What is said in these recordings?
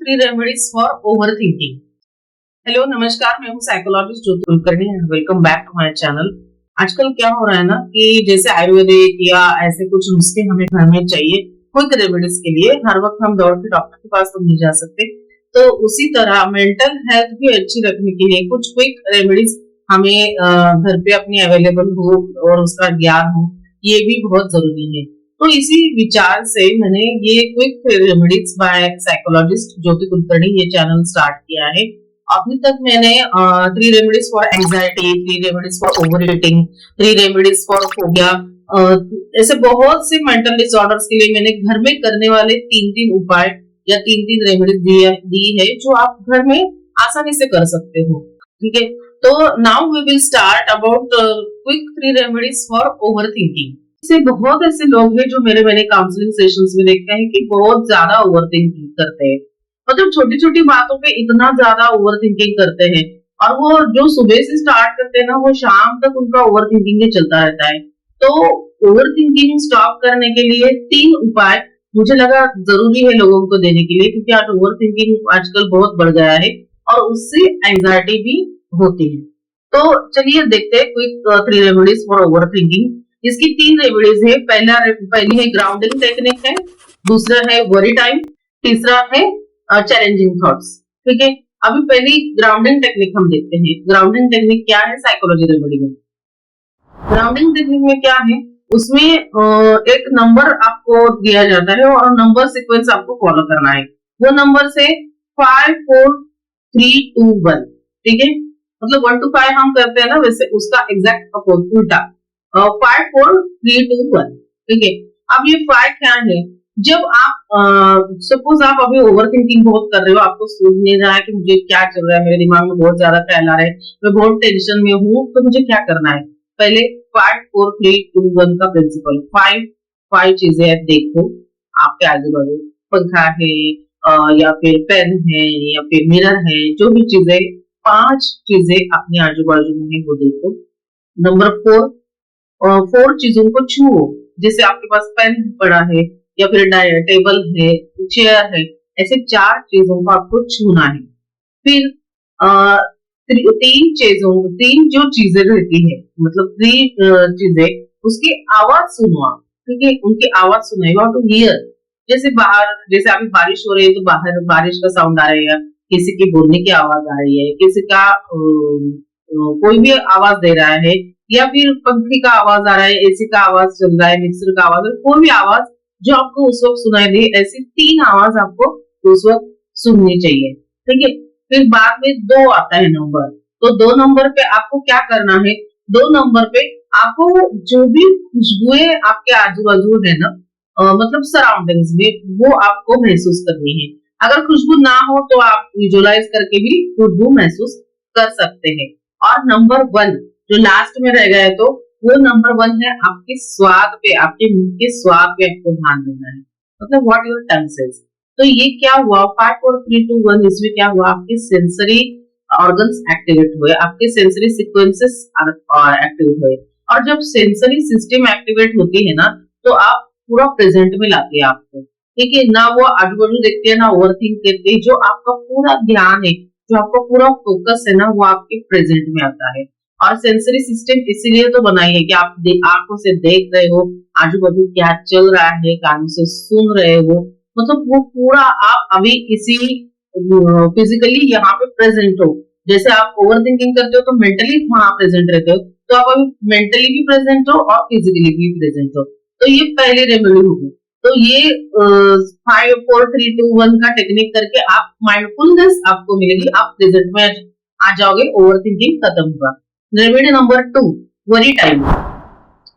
3 remedies for overthinking. Hello नमस्कार, मैं हूँ psychologist Jyoti Kulkarni and welcome back to my channel. आजकल क्या हो रहा है ना कि जैसे आयुर्वेदिक या ऐसे कुछ नुस्खे हमें घर में चाहिए क्विक रेमेडीज के लिए, हर वक्त हम दौड़ के डॉक्टर के पास तो नहीं जा सकते। तो उसी तरह मेंटल हेल्थ भी अच्छी रखने के लिए कुछ क्विक रेमेडीज हमें घर पे अपनी अवेलेबल हो और उसका ज्ञान हो, ये भी बहुत जरूरी है। तो इसी विचार से मैंने ये quick remedies by psychologist Jyoti Kulkarni ये चैनल स्टार्ट किया है। अभी तक मैंने 3 remedies for anxiety, 3 remedies for over eating, 3 remedies for phobia, ऐसे बहुत से मेंटल डिसऑर्डर्स के लिए मैंने घर में करने वाले 3-3 उपाय या 3-3 रेमेडीज दी है जो आप घर में आसानी से कर सकते हो। ठीक है, तो now we will start about quick 3 remedies for overthinking. से बहुत ऐसे लोग हैं जो मैंने काउंसलिंग सेशंस में देखते हैं कि बहुत ज्यादा ओवर थिंकिंग करते हैं। मतलब छोटी छोटी बातों पे इतना ज्यादा ओवर थिंकिंग करते हैं और वो जो सुबह से स्टार्ट करते हैं ना, वो शाम तक उनका ओवर थिंकिंग ही चलता रहता है। तो ओवर थिंकिंग स्टॉप करने के लिए 3 उपाय मुझे लगा जरूरी है लोगों को देने के लिए, क्योंकि आज ओवर थिंकिंग आजकल बहुत बढ़ गया है और उससे एंजाइटी भी होती है। तो चलिए देखते हैं quick 3 remedies for over thinking. इसकी 3 रेमेडीज है। पहली है ग्राउंडिंग टेक्निक है, दूसरा है वरी टाइम, तीसरा है चैलेंजिंग थॉट्स। ठीक है, अभी पहली ग्राउंडिंग टेक्निक हम देखते हैं। ग्राउंडिंग टेक्निक क्या है साइकोलॉजी रेमेडी में? ग्राउंडिंग टेक्निक में क्या है, उसमें एक नंबर आपको दिया जाता है और नंबर सीक्वेंस आपको फॉलो करना है। वो नंबर से 5 4 3 2 1। ठीक है, मतलब 1 to 5 हम करते हैं ना, वैसे उसका एग्जैक्ट उल्टा 5 4 3 2 1। ठीक है, अब ये 5 क्या है? जब आप सपोज आप अभी ओवर थिंकिंग बहुत कर रहे हो, आपको सोच नहीं रहा है कि मुझे क्या चल रहा है, मेरे दिमाग में बहुत ज्यादा ख्याल आ रहे हैं, मैं बहुत टेंशन में हूँ, तो मुझे क्या करना है? पहले 5 4 3 2 1 का प्रिंसिपल, 5 चीजें देखो आपके आजू बाजू। पंखा है या फिर पेन है या फिर मिरर है, जो भी चीजें, 5 चीजें अपने आजू बाजू में है वो देखो। नंबर 4 चीजों को छुओ, जैसे आपके पास पेन पड़ा है या फिर टेबल है, चेयर है, ऐसे 4 चीजों को आपको छूना है। फिर 3 जो चीजें रहती है, मतलब 3 चीजें, उसकी आवाज सुनो आप। ठीक है, उनकी आवाज सुनो, यू हैव टू हियर। जैसे बाहर, जैसे अभी बारिश हो रही है तो बाहर बारिश का साउंड आ रहा है, किसी की बोलने की आवाज आ रही है, किसी का कोई भी आवाज दे रहा है, या फिर पंखे का आवाज आ रहा है, एसी का आवाज चल रहा है, मिक्सर का आवाज, कोई भी आवाज जो आपको उस वक्त सुनाई दे, ऐसी 3 आवाज आपको उस वक्त सुननी चाहिए। ठीक है, फिर बाद में 2 आता है नंबर। तो 2 नंबर पे आपको क्या करना है? 2 नंबर पे आपको जो भी खुशबुएं आपके आजू बाजू है ना, मतलब सराउंडिंग्स में, वो आपको महसूस करनी है। अगर खुशबू ना हो तो आप विजुअलाइज करके भी खुशबू महसूस कर सकते हैं। और नंबर 1 जो लास्ट में रह गया, तो वो नंबर 1 है आपके स्वाद पे, आपके मुंह के स्वाद पे आपको ध्यान देना है, मतलब व्हाट योर टंग सेज। तो ये क्या हुआ, 5 4 3 2 1, इसमें क्या हुआ, आपके सेंसरी ऑर्गन्स एक्टिवेट हुए, आपके सेंसरी सीक्वेंसेस एक्टिवेट हुए। और जब सेंसरी सिस्टम एक्टिवेट होती है ना, तो आप पूरा प्रेजेंट में लाती है आपको। ठीक है, ना वो आजू बाजू देखते हैं, ना ओवर थिंक करते हैं, जो आपका पूरा ध्यान है, जो आपका पूरा फोकस है ना, वो आपके प्रेजेंट में आता है। और सेंसरी सिस्टम इसीलिए तो बनाई है कि आप आंखों से देख रहे हो आजू बाजू क्या चल रहा है, कानों से सुन रहे हो, मतलब वो पूरा आप अभी इसी फिजिकली यहाँ पे प्रेजेंट हो। जैसे आप ओवर थिंकिंग करते हो तो मेंटली वहां प्रेजेंट रहते हो, तो आप अभी मेंटली भी प्रेजेंट हो और फिजिकली भी प्रेजेंट हो। तो ये पहली रेमेडी होगी। तो ये 5 4 3 2 1 का टेक्निक करके आप माइंडफुलनेस आपको मिलेगी, आप प्रेजेंट में आ जाओगे, ओवर थिंकिंग खत्म होगा। Remedy number 2, worry time.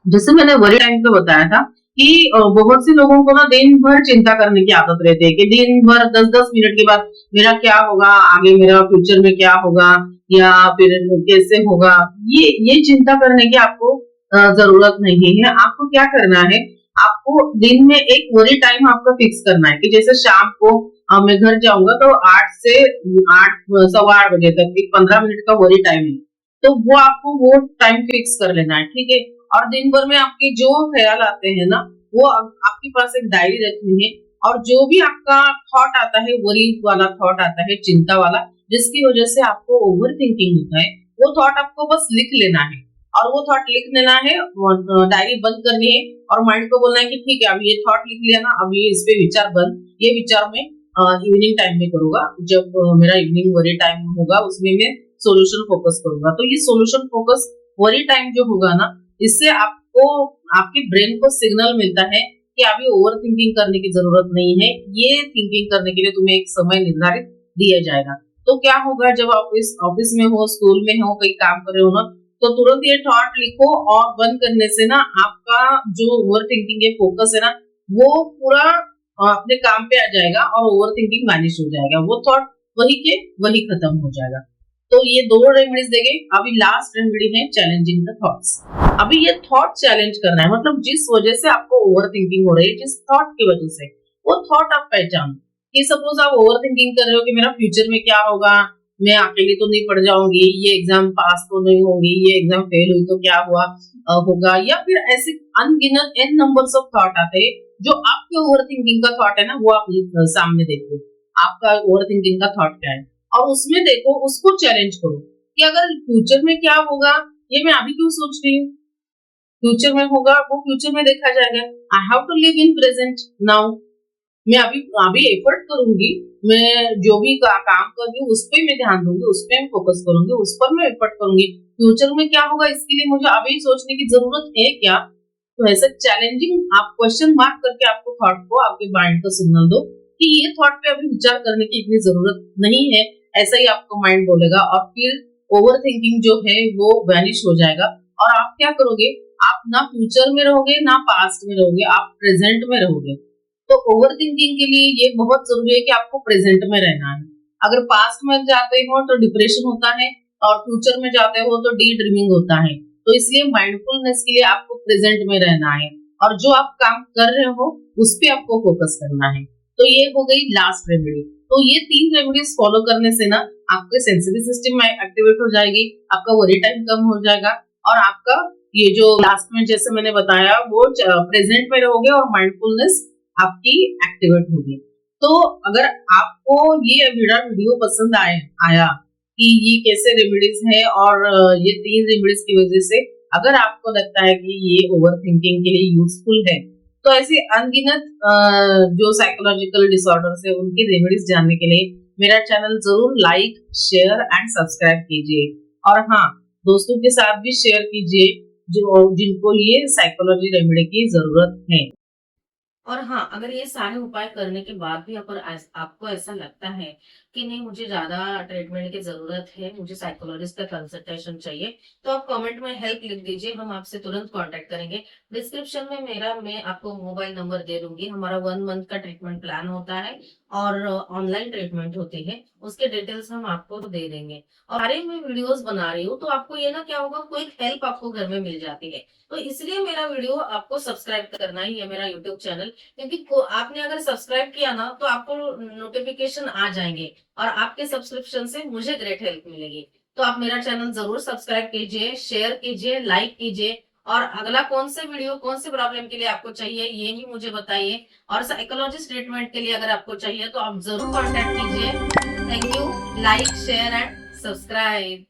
जैसे मैंने वरी टाइम पे बताया था कि बहुत से लोगों को ना दिन भर चिंता करने की आदत रहती है कि दिन भर 10-10 मिनट के बाद मेरा क्या होगा, आगे मेरा फ्यूचर में क्या होगा, या फिर कैसे होगा। ये चिंता करने की आपको जरूरत नहीं है। आपको क्या करना है, आपको दिन में एक वरी टाइम आपका फिक्स करना है कि जैसे शाम को मैं घर जाऊंगा तो 8 से 8 सवा 8 बजे तक एक 15 मिनट का वरी टाइम है, तो वो आपको वो टाइम फिक्स कर लेना है। ठीक है, और दिन भर में आपके जो ख्याल आते हैं ना, वो आपके पास एक डायरी रखनी है और जो भी आपका थॉट आता है, वरी वाला थॉट आता है, चिंता वाला, जिसकी वजह से आपको ओवर थिंकिंग होता है, वो थॉट आपको बस लिख लेना है और वो थॉट लिख लेना है, डायरी बंद करनी है और माइंड को बोलना है कि ठीक है, अब ये थॉट लिख लिया ना, अब ये इस पे विचार बंद, ये विचार मैं इवनिंग टाइम में करूंगा, जब मेरा इवनिंग वरी टाइम होगा उसमें मैं सोल्यूशन फोकस करूंगा। तो ये सोल्यूशन फोकस वरी टाइम जो होगा ना, इससे आपको आपके ब्रेन को सिग्नल मिलता है कि अभी ओवर थिंकिंग करने की जरूरत नहीं है, ये थिंकिंग करने के लिए तुम्हें एक समय निर्धारित दिया जाएगा। तो क्या होगा, जब आप इस ऑफिस में हो, स्कूल में हो, कहीं काम कर रहे हो ना, तो तुरंत ये थॉट लिखो और बंद करने से ना आपका जो ओवर थिंकिंग है, फोकस है ना, वो पूरा अपने काम पे आ जाएगा और ओवर थिंकिंग मैनेज हो जाएगा, वो थॉट वही के वही खत्म हो जाएगा। तो ये दो रेमेडीज देंगे। अभी लास्ट रेमेडी है चैलेंजिंग द थॉट्स। अभी ये थॉट चैलेंज करना है, मतलब जिस वजह से आपको ओवर थिंकिंग हो रही है, जिस थॉट की वजह से, वो थॉट आप पहचानो। कि सपोज आप ओवर थिंकिंग कर रहे हो कि मेरा फ्यूचर में क्या होगा, मैं अकेली तो नहीं पड़ जाऊंगी, ये एग्जाम पास तो नहीं होगी, ये एग्जाम फेल हुई तो क्या हुआ होगा, या फिर ऐसे अनगिनत एन नंबर्स ऑफ थॉट आते हैं। जो आपके ओवर थिंकिंग का थॉट है ना, वो आप सामने देखो, आपका ओवर थिंकिंग का थॉट क्या है, और उसमें देखो, उसको चैलेंज करो कि अगर फ्यूचर में क्या होगा, ये मैं अभी क्यों सोच रही हूँ, फ्यूचर में होगा वो फ्यूचर में देखा जाएगा। I have to live in present now. मैं अभी अभी एफर्ट करूंगी, मैं जो भी काम कर रही हूँ उस पर मैं ध्यान दूंगी, उस पर फोकस करूंगी, उस पर मैं एफर्ट करूंगी। फ्यूचर में क्या होगा इसके लिए मुझे अभी सोचने की जरूरत है क्या। तो ऐसा चैलेंजिंग आप क्वेश्चन मार्क करके आपको थॉट को, आपके माइंड को सिग्नल दो कि ये थॉट पे अभी विचार करने की इतनी जरूरत नहीं है, ऐसा ही आपको माइंड बोलेगा, और फिर ओवर थिंकिंग जो है वो वैनिश हो जाएगा। और आप क्या करोगे, आप ना फ्यूचर में रहोगे ना पास्ट में रहोगे, आप प्रेजेंट में रहोगे। तो ओवर थिंकिंग के लिए ये बहुत जरूरी है कि आपको प्रेजेंट में रहना है। अगर पास्ट में जाते हो तो डिप्रेशन होता है, और फ्यूचर में जाते हो तो डी ड्रीमिंग होता है। तो इसलिए माइंडफुलनेस के लिए आपको प्रेजेंट में रहना है, और जो आप काम कर रहे हो उस पर आपको फोकस करना है। तो ये हो गई लास्ट रेमेडी। तो ये 3 रेमेडीज फॉलो करने से ना आपके सेंसिटिव सिस्टम में एक्टिवेट हो जाएगी, आपका वरी टाइम कम हो जाएगा, और आपका ये जो लास्ट में जैसे मैंने बताया वो प्रेजेंट में रहोगे और माइंडफुलनेस आपकी एक्टिवेट होगी। तो अगर आपको ये वीडियो पसंद आया कि ये कैसे रेमेडीज है, और ये 3 रेमेडीज की वजह से अगर आपको लगता है कि ये ओवर थिंकिंग के लिए यूजफुल है, तो ऐसे अनगिनत जो साइकोलॉजिकल डिसऑर्डर्स है उनकी रेमेडीज जानने के लिए मेरा चैनल जरूर लाइक, शेयर एंड सब्सक्राइब कीजिए। और हाँ, दोस्तों के साथ भी शेयर कीजिए जो जिनको ये साइकोलॉजी रेमेडी की जरूरत है। और हाँ, अगर ये सारे उपाय करने के बाद भी अगर आपको ऐसा लगता है कि नहीं, मुझे ज्यादा ट्रीटमेंट की जरूरत है, मुझे साइकोलॉजिस्ट का कंसल्टेशन चाहिए, तो आप कमेंट में हेल्प लिख दीजिए, हम आपसे तुरंत कांटेक्ट करेंगे। डिस्क्रिप्शन में मैं आपको मोबाइल नंबर दे दूंगी। हमारा 1 मंथ का ट्रीटमेंट प्लान होता है और ऑनलाइन ट्रीटमेंट होती है, उसके डिटेल्स हम आपको दे देंगे। और सारे मैं वीडियोस बना रही हूँ, तो आपको ये ना क्या होगा, कोई हेल्प आपको घर में मिल जाती है। तो इसलिए मेरा वीडियो आपको सब्सक्राइब करना ही है, मेरा यूट्यूब चैनल, क्योंकि आपने अगर सब्सक्राइब किया ना तो आपको नोटिफिकेशन आ जाएंगे, और आपके सब्सक्रिप्शन से मुझे ग्रेट हेल्प मिलेगी। तो आप मेरा चैनल जरूर सब्सक्राइब कीजिए, शेयर कीजिए, लाइक कीजिए, और अगला कौन से वीडियो कौन से प्रॉब्लम के लिए आपको चाहिए ये भी मुझे बताइए। और साइकोलॉजिस्ट ट्रीटमेंट के लिए अगर आपको चाहिए तो आप जरूर कॉन्टेक्ट कीजिए। Thank you. Like, share and subscribe.